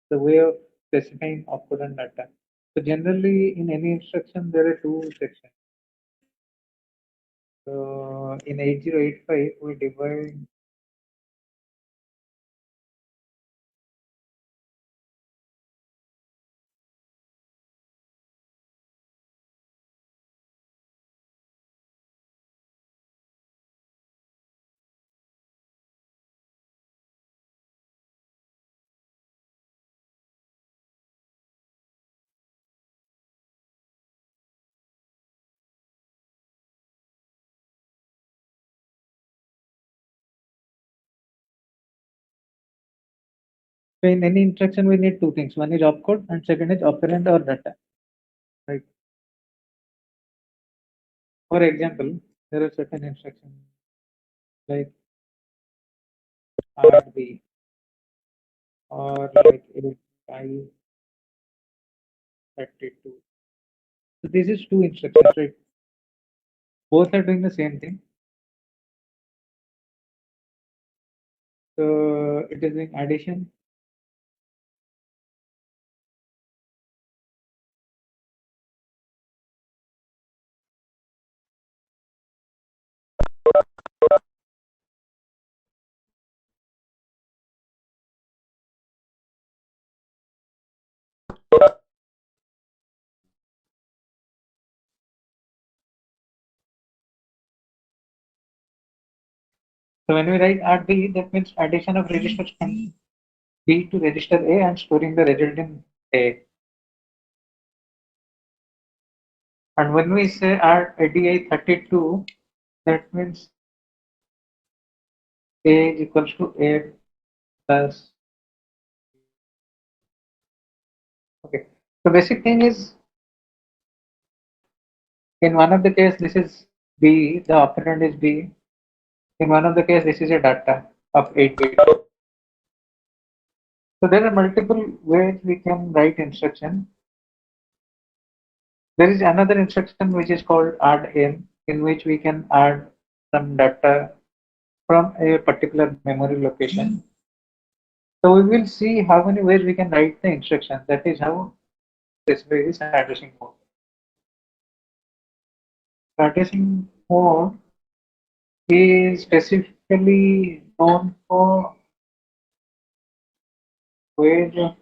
the way of specifying output and data. So generally, in any instruction, there are two sections. So in 8085, we divide. So in any instruction, we need two things. One is opcode, and second is operand or data. Right. For example, there are certain instructions like RB or like I32. So this is two instructions, right? Both are doing the same thing. So it is doing addition. So when we write RB, that means addition of registers from B to register A and storing the result in A. And when we say add ADI32, that means A is equals to A plus. Okay. So basic thing is in one of the case this is B, the operand is B. In one of the case this is a data of 8 bit. So there are multiple ways we can write instruction. There is another instruction which is called add in which we can add some data from a particular memory location. So we will see how many ways we can write the instruction. That is how specify this addressing mode. Addressing mode is specifically known for ways of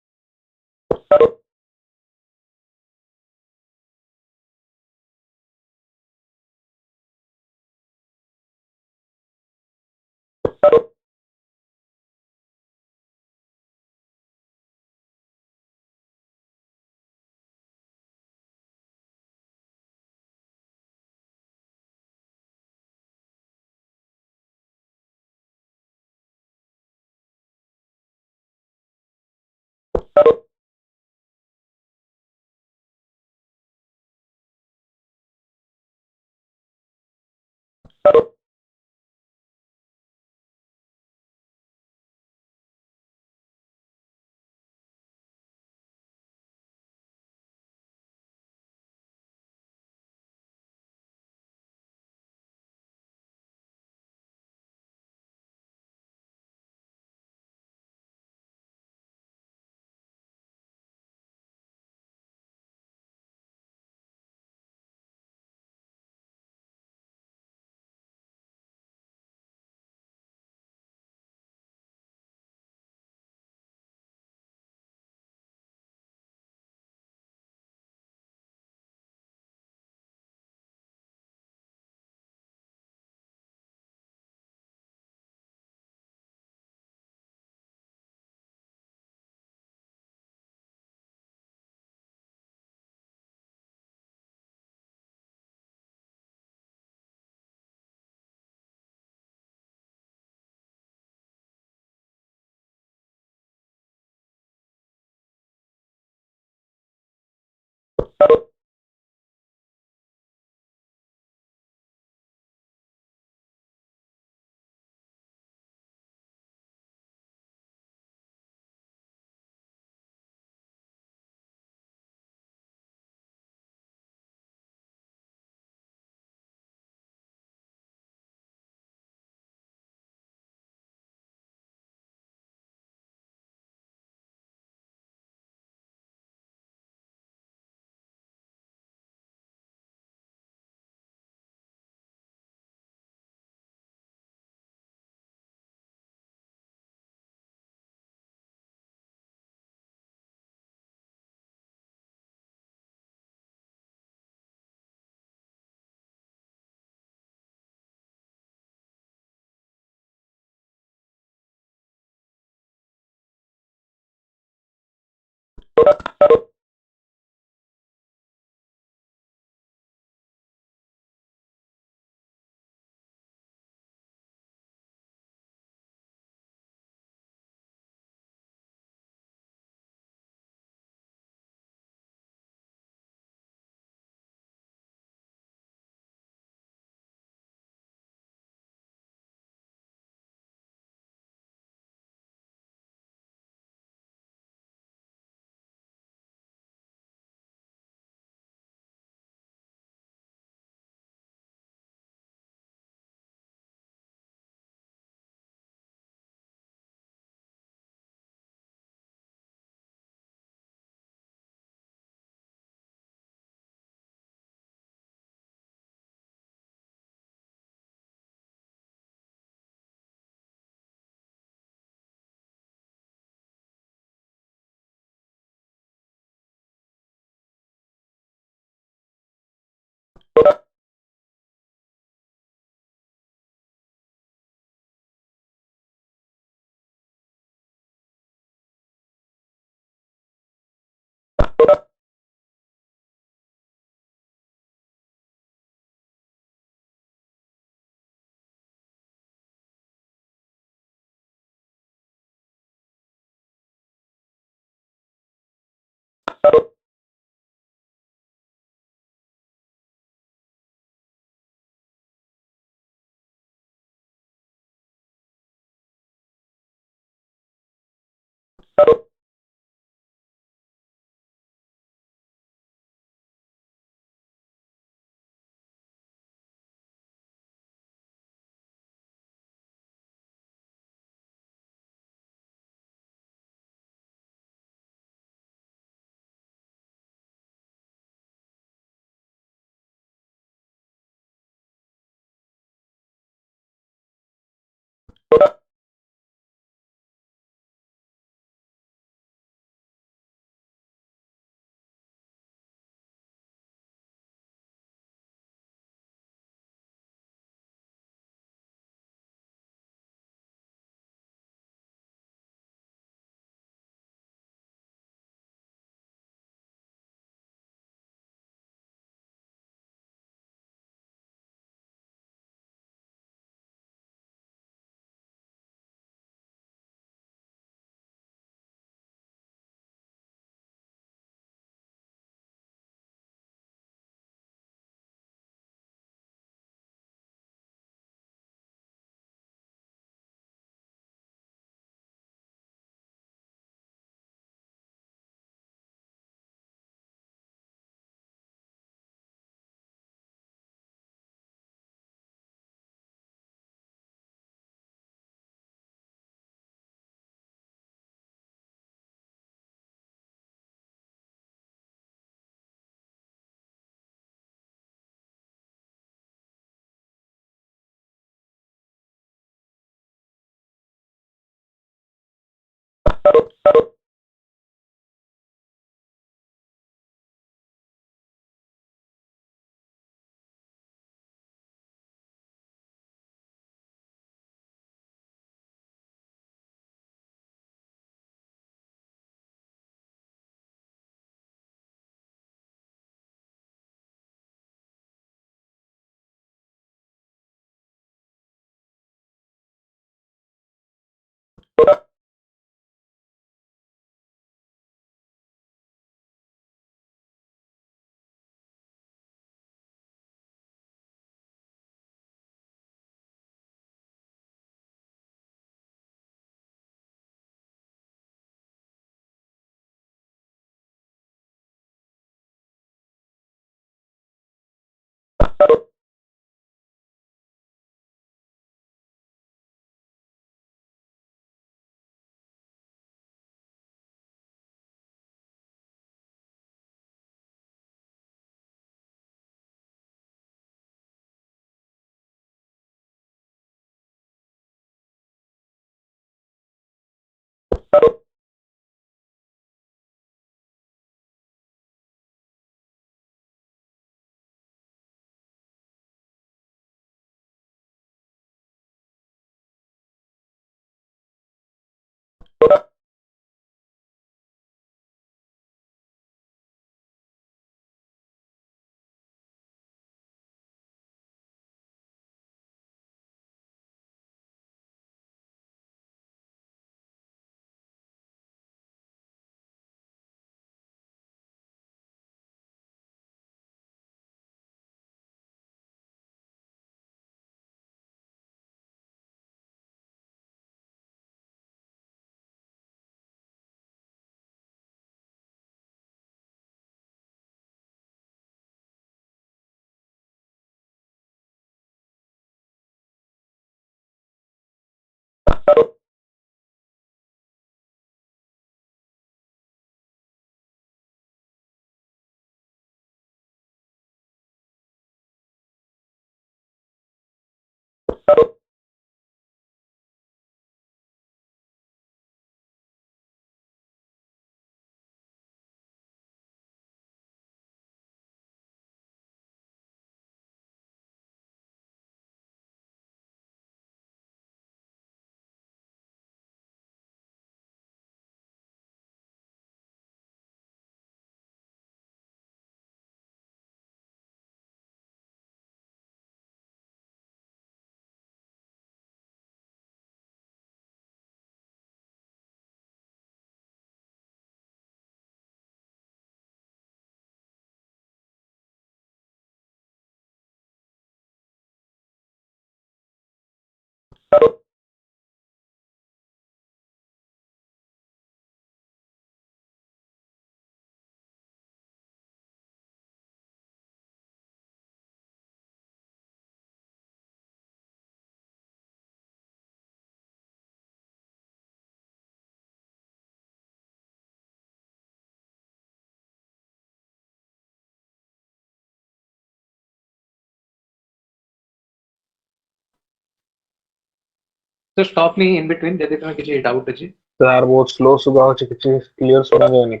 So stop me in between ଯଦି ତମେ କିଛି doubt ଅଛି. Sir, बहुत slow सुबह हो चुकी थी, clear सुना गया नहीं.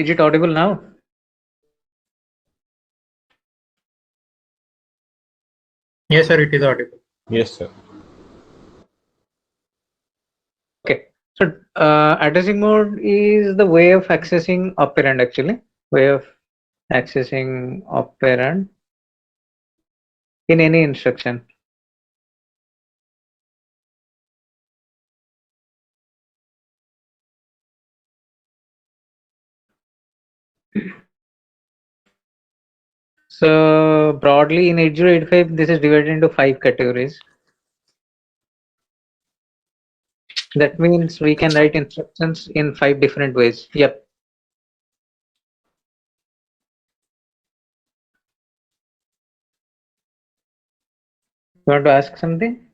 Is it audible now? Yes, sir, it is audible. Yes, sir. Okay. So addressing mode is the way of accessing operand actually. Way of accessing operand in any instruction. So broadly in 8085 this is divided into 5 categories. That means we can write instructions in 5 different ways. Yep. You want to ask something?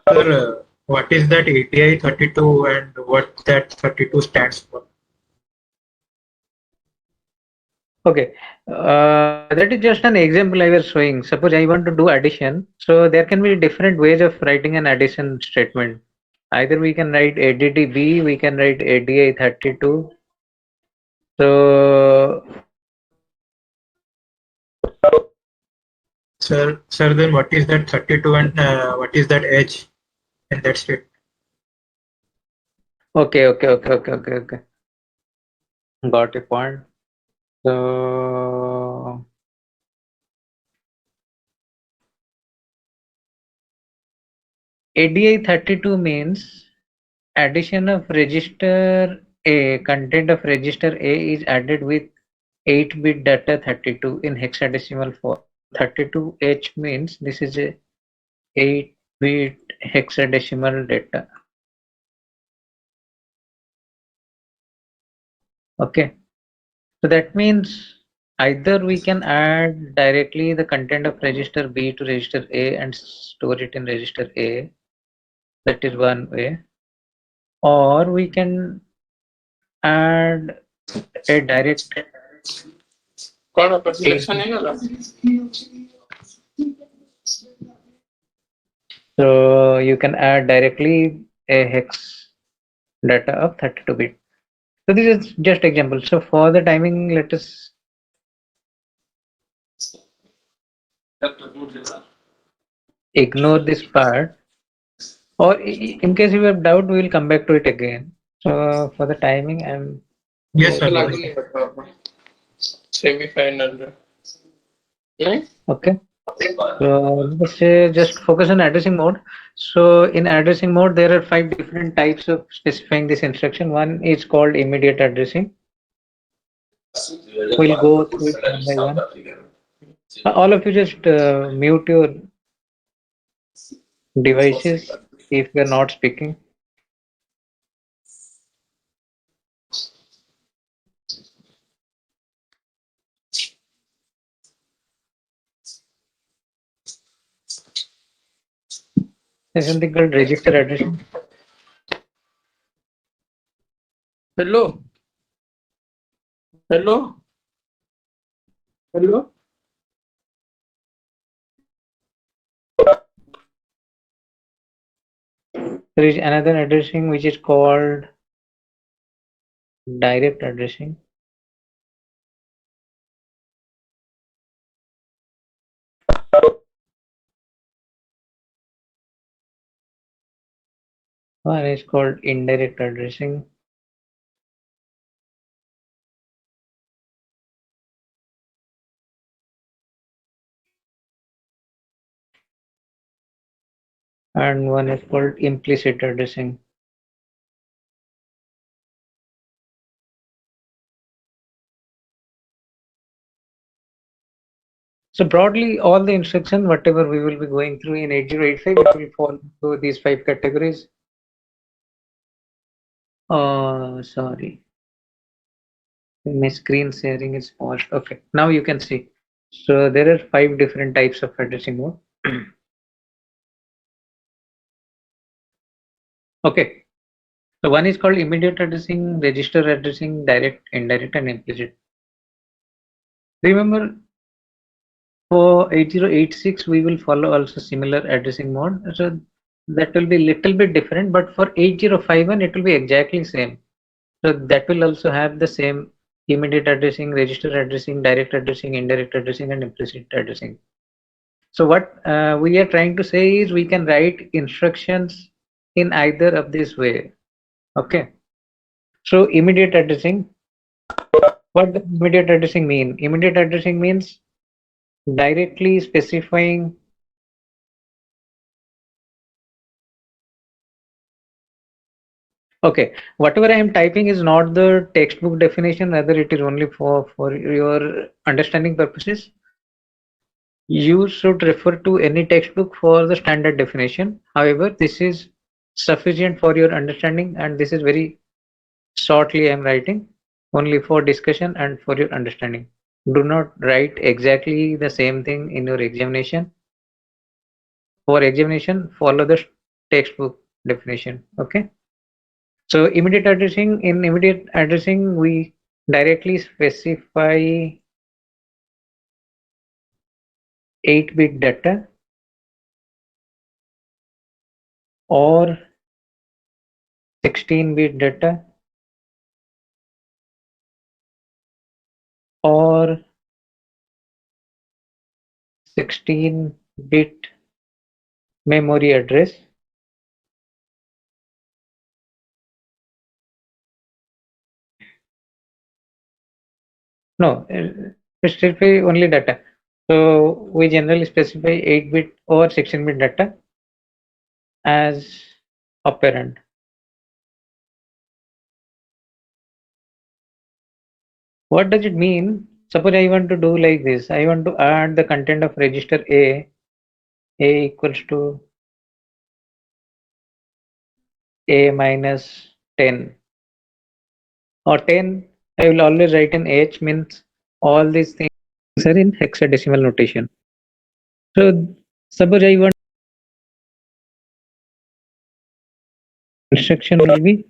Sir, what is that ATI 32 and what that 32 stands for? Okay, that is just an example I was showing. Suppose I want to do addition, so there can be different ways of writing an addition statement. Either we can write ADDB, we can write ADI 32. So Sir, then what is that 32 and what is that edge in that state? okay. Got a point. So ADI 32 means addition of register A, content of register A is added with 8-bit data 32 in hexadecimal form. 32H means this is a 8-bit hexadecimal data. Okay, so that means either we can add directly the content of register B to register A and store it in register A. That is one way. Or we can add a direct so you can add directly a hex data of 32-bit. So this is just example. So for the timing, let us ignore this part. Or in case you have doubt, we will come back to it again. So for the timing, I'm Yes, sir. Semi-final. okay. So let's say just focus on addressing mode. So in addressing mode, there are 5 different types of specifying this instruction. One is called immediate addressing. We'll go through it one by one. All of you just mute your devices if you're not speaking. There's something called register addressing. Hello. Hello. Hello. There is another addressing which is called direct addressing. One is called indirect addressing. And one is called implicit addressing. So broadly, all the instruction, whatever we will be going through in 8085, it will fall into these 5 categories. Oh, sorry. My screen sharing is paused. Okay, now you can see. So there are 5 different types of addressing mode. Okay. So one is called immediate addressing, register addressing, direct, indirect, and implicit. Remember, For 8086, we will follow also similar addressing mode. So that will be little bit different, but for 8051, it will be exactly same. So that will also have the same immediate addressing, register addressing, direct addressing, indirect addressing, and implicit addressing. So what we are trying to say is we can write instructions in either of this way. Okay. So immediate addressing. What does immediate addressing mean? Immediate addressing means directly specifying okay, whatever I am typing is not the textbook definition, rather it is only for your understanding purposes. You should refer to any textbook for the standard definition. However, this is sufficient for your understanding, and this is very shortly I am writing only for discussion and for your understanding. Do not write exactly the same thing in your examination. For examination, follow the textbook definition. Okay. So in immediate addressing, we directly specify 8-bit data or 16-bit data or 16-bit memory address. No, specify only data. So we generally specify 8-bit or 16-bit data as operand. What does it mean? Suppose I want to do like this. I want to add the content of register A equals to A minus 10 or 10. I will always write in H, means all these things are in hexadecimal notation. So suppose I want instruction will be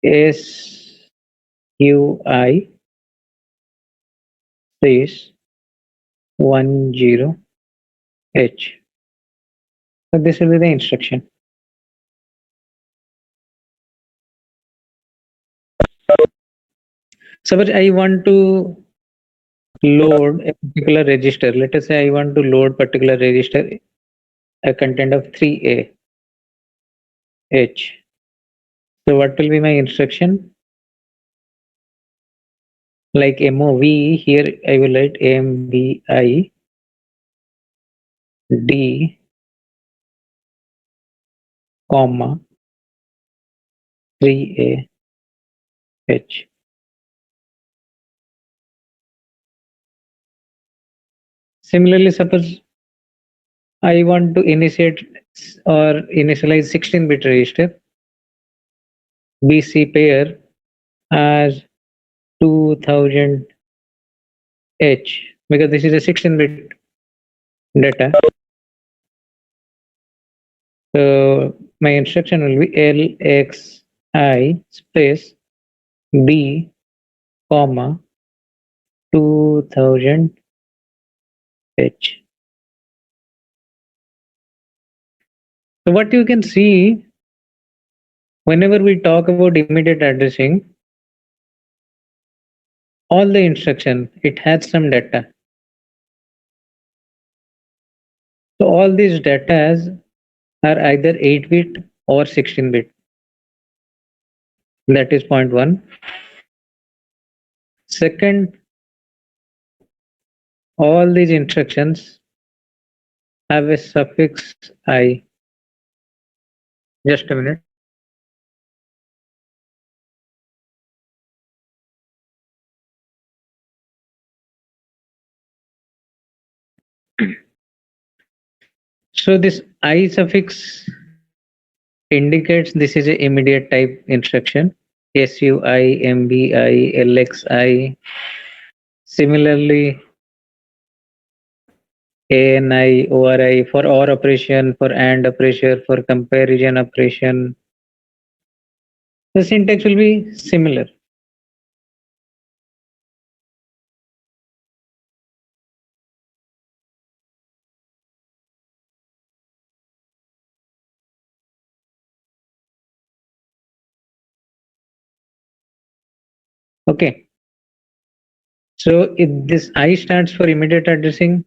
SUI space 10H. So this will be the instruction. Suppose I want to load a particular register. Let us say I want to load particular register a content of 3A H. So what will be my instruction? Like MOV, here I will write MVI D comma 3A H. Similarly, suppose I want to initiate or initialize 16-bit register BC pair as 2000H because this is a 16-bit data. So my instruction will be LXI space B comma 2000H. So what you can see whenever we talk about immediate addressing, all the instruction it has some data. So all these data are either 8-bit or 16-bit. That is point one. Second, all these instructions have a suffix I. Just a minute. So this I suffix indicates this is a immediate type instruction. SUI, MBI, LXI. Similarly, ANI, ORI for OR operation, for AND operation, for comparison operation. The syntax will be similar. Okay. So this I stands for immediate addressing,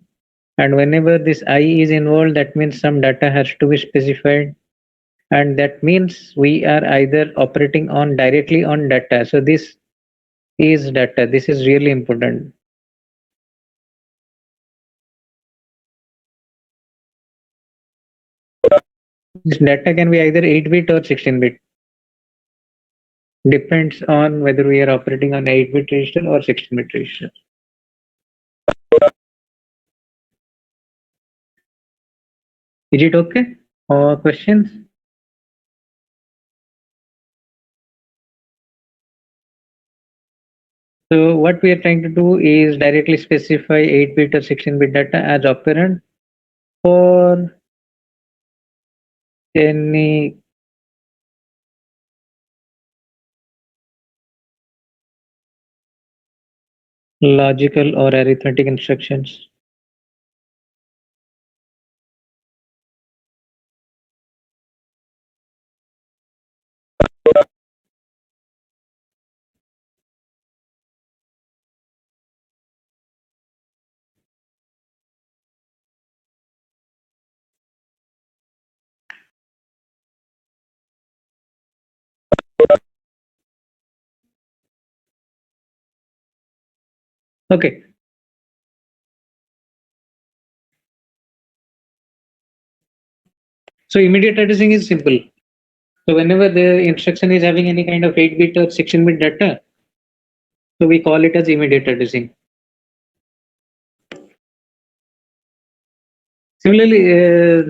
and whenever this I is involved, that means some data has to be specified, and that means we are either operating on directly on data. So this is data. This is really important. This data can be either 8-bit or 16-bit. Depends on whether we are operating on 8-bit register or 16-bit register. Is it okay? Or questions? So what we are trying to do is directly specify 8-bit or 16-bit data as operand for any logical or arithmetic instructions. Okay. So immediate addressing is simple. So whenever the instruction is having any kind of 8-bit or 16-bit data, so we call it as immediate addressing. Similarly,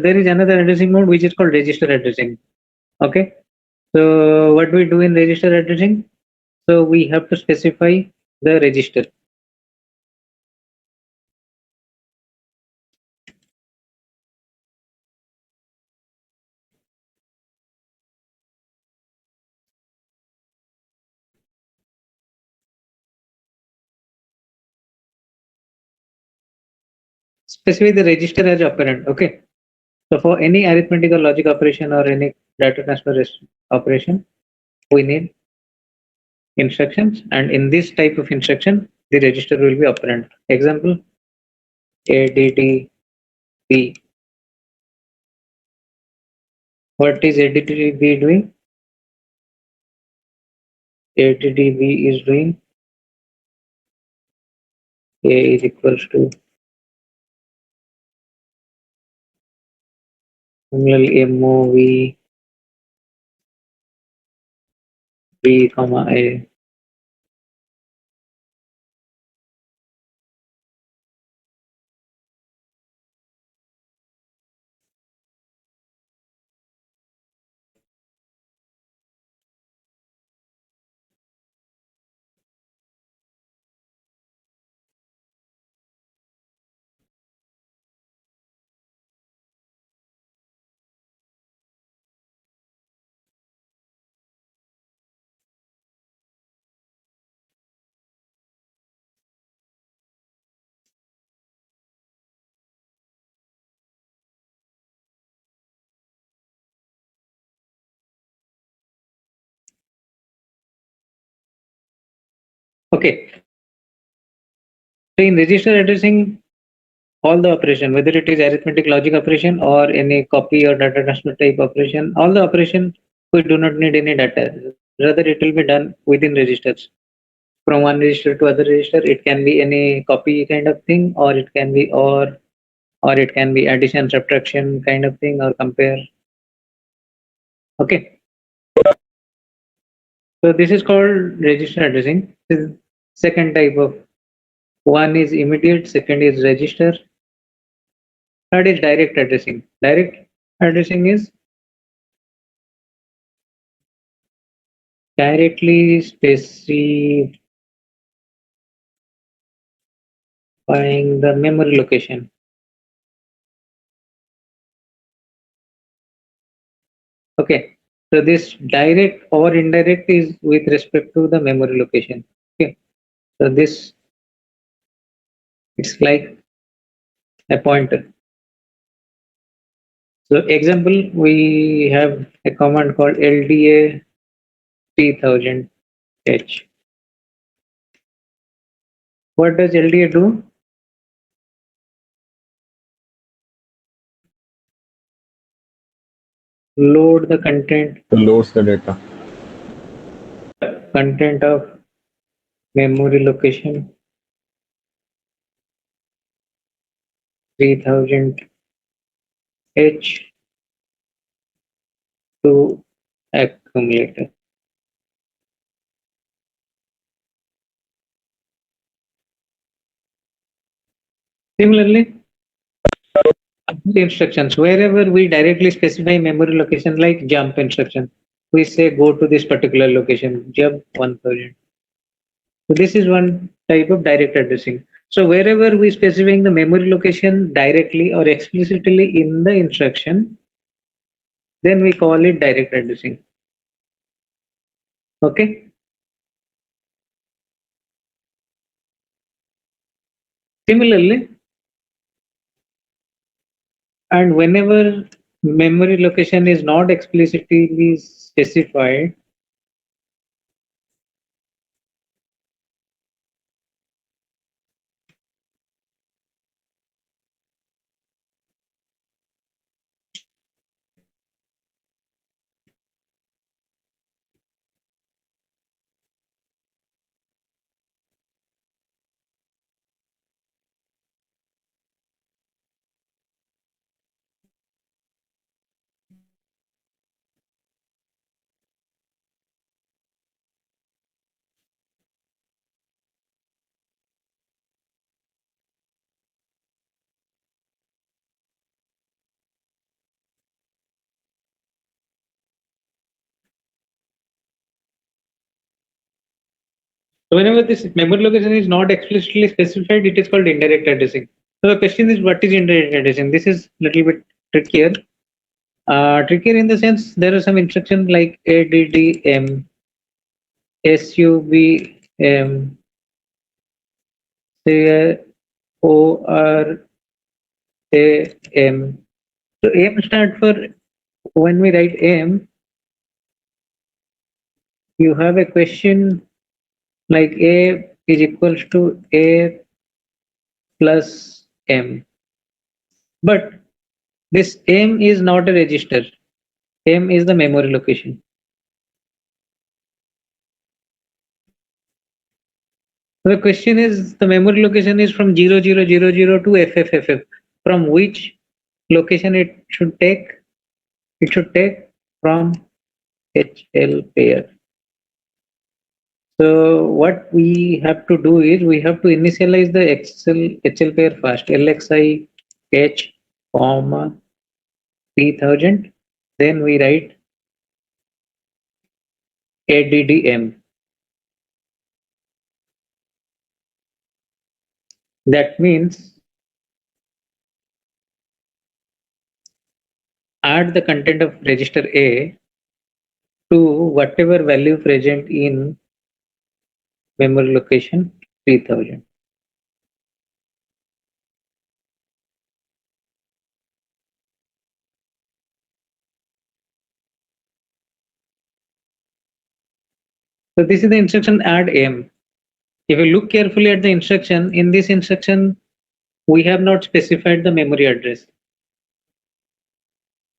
there is another addressing mode which is called register addressing. Okay. So what we do in register addressing? So we have to specify the register. Specify the register as operand. Okay. So for any arithmetic or logic operation or any data transfer operation, we need instructions, and in this type of instruction, the register will be operand. Example, ADDB. What is ADDB doing? ADDB is doing A is equals to MOV B comma A. Okay. So in register addressing, all the operation, whether it is arithmetic logic operation or any copy or data transfer type operation, all the operation, we do not need any data. Rather, it will be done within registers. From one register to other register, it can be any copy kind of thing, or it can be or it can be addition, subtraction kind of thing, or compare. Okay. So this is called register addressing. This is second type of. One is immediate, second is register, third is direct addressing. Direct addressing is directly specifying the memory location. Okay, so this direct or indirect is with respect to the memory location. Okay, so this it's like a pointer. So example, we have a command called LDA 3000H. What does LDA do? Load the content Loads the data. of memory location 3000 H to accumulator. Similarly, the instructions, wherever we directly specify memory location like jump instruction, we say go to this particular location, jump 1000. So this is one type of direct addressing. So wherever we specifying the memory location directly or explicitly in the instruction, then we call it direct addressing. Okay. Similarly, and whenever memory location is not explicitly specified, whenever this memory location is not explicitly specified, it is called indirect addressing. So the question is, what is indirect addressing? This is a little bit trickier. Trickier in the sense there are some instructions like ADDM, SUBM, ORAM. So AM stand for, when we write AM, you have a question like A is equals to A plus M. But this M is not a register. M is the memory location. The question is, the memory location is from 0000 to FFFF. From which location it should take? It should take from HL pair. So what we have to do is we have to initialize the HL pair first. LXI H comma 3000. Then we write ADDM. That means add the content of register A to whatever value present in memory location 3000. So this is the instruction add M. If you look carefully at the instruction, in this instruction, we have not specified the memory address.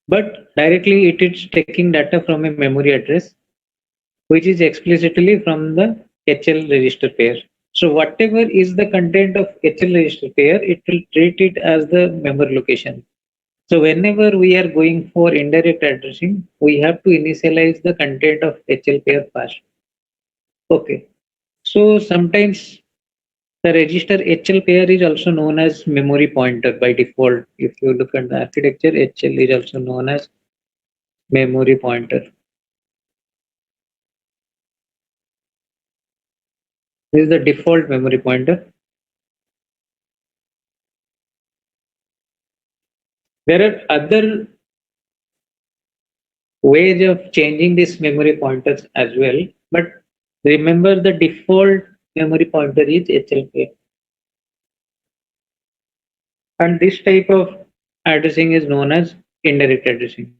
But directly it is taking data from a memory address, which is explicitly from the HL register pair. So whatever is the content of HL register pair, it will treat it as the memory location. So whenever we are going for indirect addressing, we have to initialize the content of HL pair first. Okay. So sometimes the register HL pair is also known as memory pointer by default. If you look at the architecture, HL is also known as memory pointer. This is the default memory pointer. There are other ways of changing these memory pointers as well, but remember the default memory pointer is HL pair. And this type of addressing is known as indirect addressing.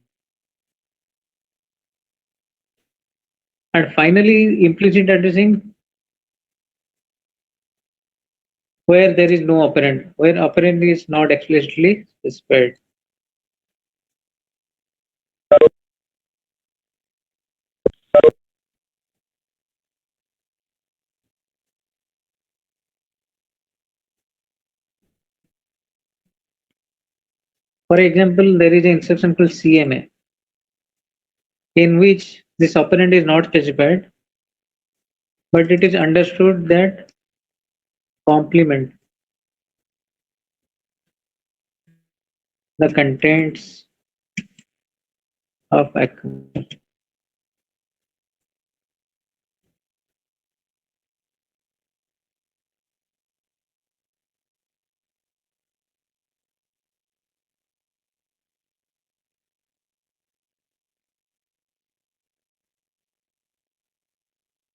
And finally, implicit addressing. where there is no operand, where operand is not explicitly specified. For example, there is an instruction called CMA in which this operand is not specified, but it is understood that complement the contents of account.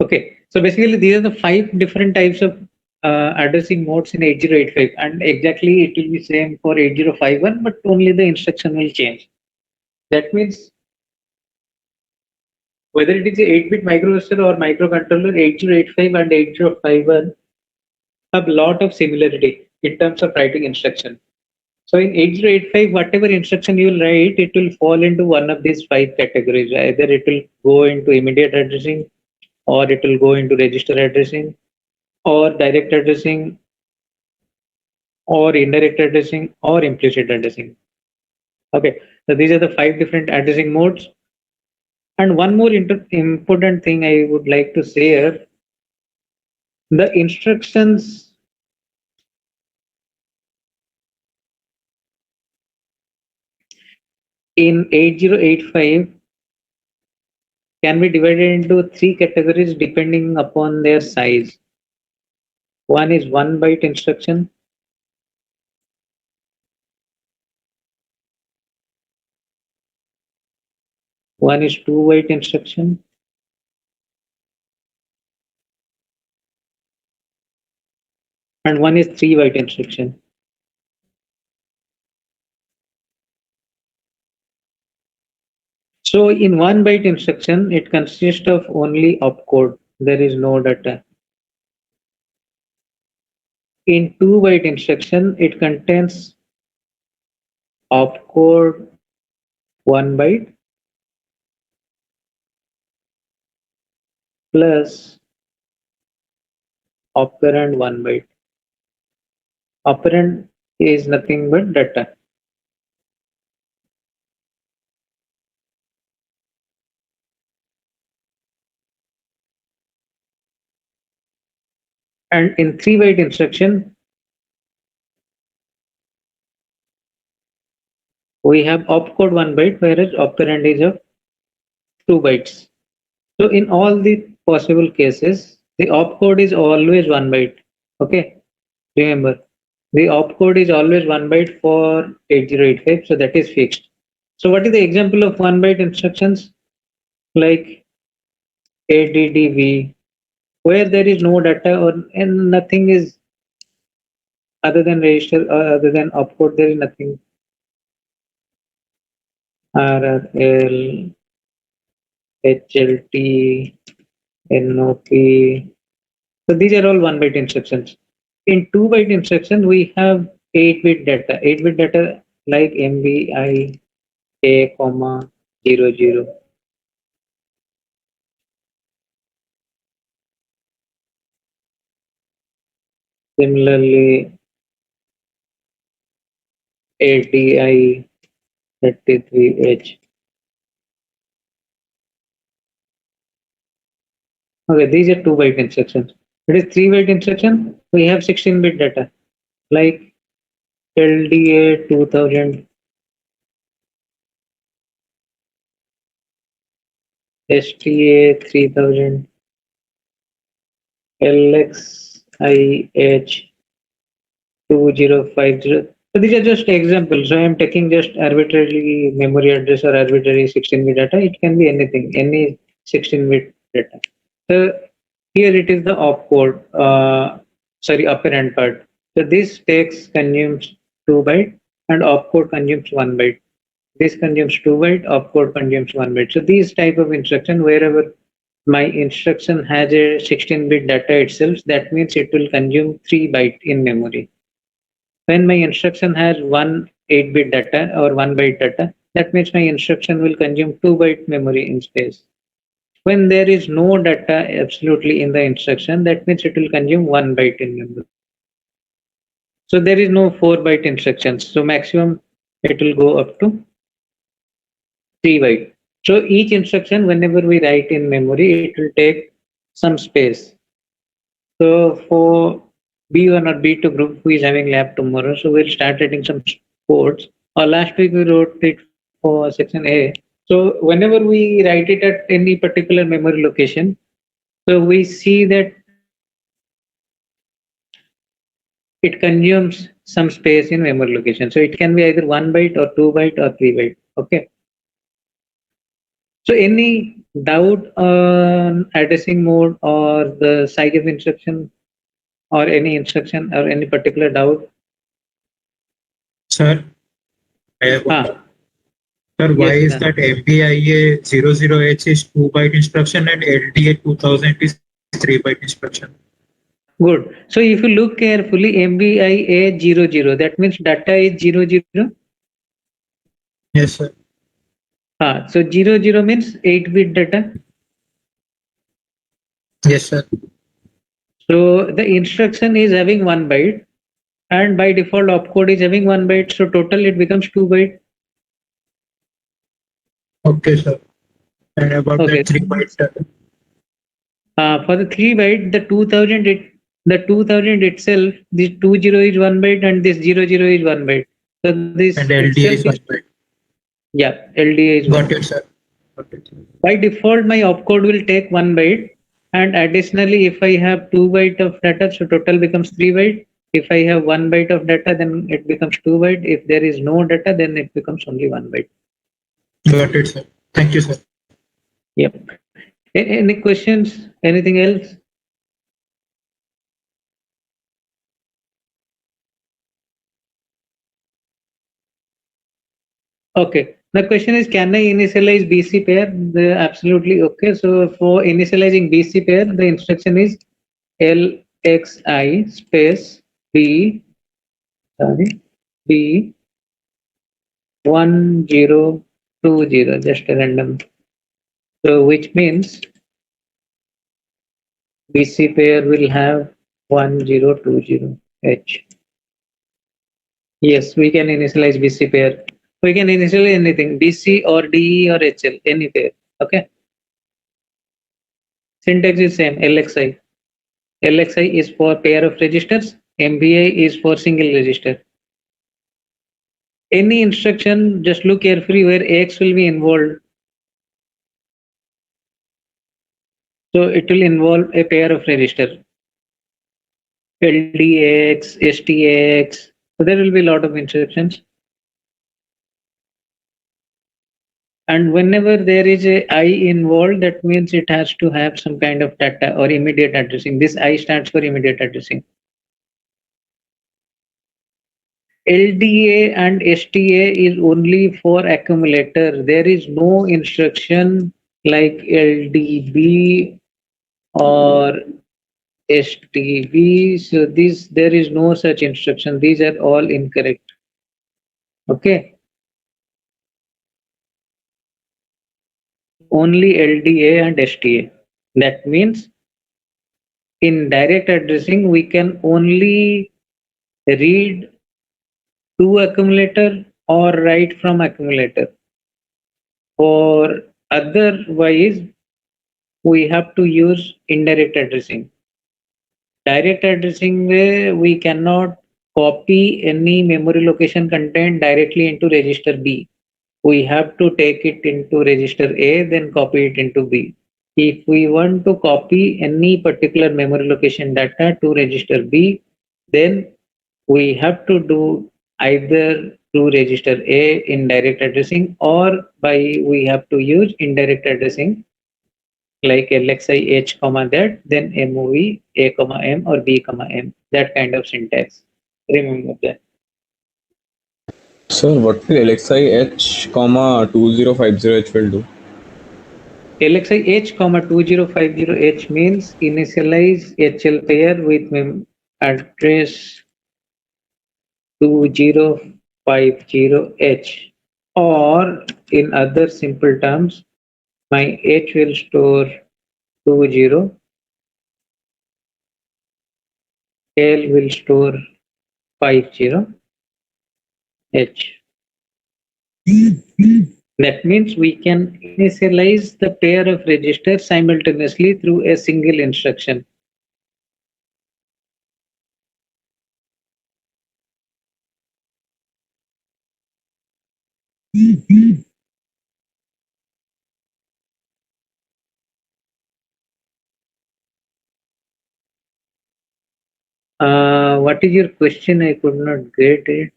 Okay, so basically these are the 5 different types of addressing modes in 8085, and exactly it will be same for 8051, but only the instruction will change. That means whether it is a 8-bit microprocessor or microcontroller, 8085 and 8051 have a lot of similarity in terms of writing instruction. So in 8085, whatever instruction you will write, it will fall into one of these 5 categories. Either it will go into immediate addressing, or it will go into register addressing, or direct addressing, or indirect addressing, or implicit addressing. Okay, so these are the 5 different addressing modes. And one more important thing I would like to say here, the instructions in 8085 can be divided into 3 categories depending upon their size. One is 1 byte instruction, one is 2 byte instruction, and one is 3 byte instruction. So in 1 byte instruction, it consists of only opcode. There is no data. In 2 byte instruction, it contains opcode 1 byte plus operand 1 byte. Operand is nothing but data. And in 3 byte instruction, we have opcode 1 byte, whereas operand is of 2 bytes. So in all the possible cases, the opcode is always 1 byte. Okay, remember, the opcode is always 1 byte for 8085, so that is fixed. So what is the example of 1 byte instructions? Like ADDV, where there is no data and nothing is other than register or other than opcode, there is nothing. RRL, HLT, NOP. So these are all 1 byte instructions. In 2 byte instruction, we have 8-bit data. 8-bit data like MBI, A, 00. Similarly, ADI 33H. Okay, these are 2 byte instructions. It is 3 byte instruction. We have 16-bit data like LDA 2000, STA 3000, LXIH 2050. So these are just examples. So I am taking just arbitrarily memory address or arbitrary 16-bit data. It can be anything, any 16-bit data. So here it is the opcode, operand part. So this text consumes 2 byte and opcode consumes 1 byte. This consumes 2 byte, opcode consumes 1 byte. So these type of instruction, wherever my instruction has a 16-bit data itself, that means it will consume 3 byte in memory. When my instruction has one 8-bit data or 1 byte data, that means my instruction will consume 2 byte memory in space. When there is no data absolutely in the instruction, that means it will consume 1 byte in memory. So there is no 4 byte instructions. So maximum it will go up to 3 byte. So each instruction, whenever we write in memory, it will take some space. So for B1 or B2 group who is having lab tomorrow, so we'll start writing some codes. Or last week we wrote it for section A. So whenever we write it at any particular memory location, so we see that it consumes some space in memory location. So it can be either 1 byte or 2 byte or 3 byte. Okay. So any doubt on addressing mode or the size of instruction or any instruction or any particular doubt? Sir, I have one. Ah, Sir, why yes, is sir. that MBIA 00H is 2 byte instruction and LDA 2000 is 3 byte instruction? Good. So if you look carefully, MBIA 00, that means data is 00. Yes, sir. So 00 means 8-bit data. Yes, sir. So the instruction is having 1 byte, and by default opcode is having 1 byte. So total it becomes 2 byte. Okay, sir. And about Okay. that 3 byte. For the 3 byte, the 2000 itself, this 20 is 1 byte and this 00 is 1 byte. So this And LDA itself is 1 byte. Yeah, LDA is 1 Got it, sir. Got it. By default, my opcode will take 1 byte, and additionally, if I have 2 byte of data, so total becomes 3 byte. If I have 1 byte of data, then it becomes 2 byte. If there is no data, then it becomes only 1 byte. Got it, sir. Thank you, sir. Yep. Any questions? Anything else? Okay. The question is, can I initialize BC pair? Absolutely okay. So for initializing BC pair, the instruction is LXI space B, sorry, B 1020, just a random. So which means BC pair will have 1020H. Yes, we can initialize BC pair. We can initialize anything, BC or DE or HL, any pair. Okay. Syntax is same, LXI. LXI is for pair of registers, MBI is for single register. Any instruction, just look carefully where X will be involved. So it will involve a pair of register. LDX, STX. So there will be a lot of instructions. And whenever there is a I involved, that means it has to have some kind of data or immediate addressing. This I stands for immediate addressing. LDA and STA is only for accumulator. There is no instruction like LDB or STB. So there is no such instruction. These are all incorrect. Okay. Only LDA and STA. That means in direct addressing, we can only read to accumulator or write from accumulator. Or otherwise, we have to use indirect addressing. Direct addressing where we cannot copy any memory location content directly into register B. We have to take it into register A, then copy it into B. If we want to copy any particular memory location data to register B, then we have to do either to register A in direct addressing, or we have to use indirect addressing like LXI H comma that, then MOV A comma M or B comma M, that kind of syntax. Remember that. Sir, what will LXI H, 2050H will do? LXI H, 2050H means initialize HL pair with address 2050H, or in other simple terms, my H will store 20, L will store 50H. That means we can initialize the pair of registers simultaneously through a single instruction. What is your question? I could not get it.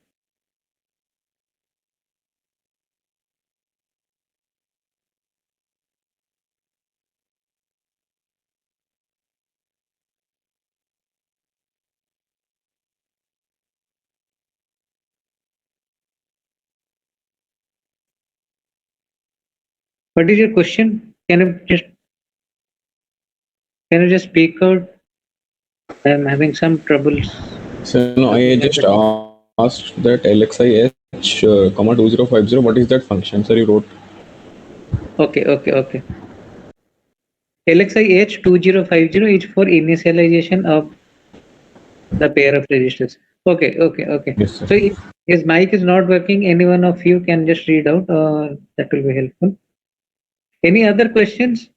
What is your question? Can you just speak out? I am having some troubles. So no, I just asked that LXIH, 2050. What is that function? Sir, you wrote. Okay. LXI H2050 is for initialization of the pair of registers. Okay. Yes, sir. So if his mic is not working, any one of you can just read out. That will be helpful. Any other questions?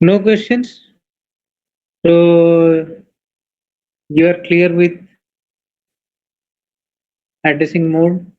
No questions? So you are clear with addressing mode?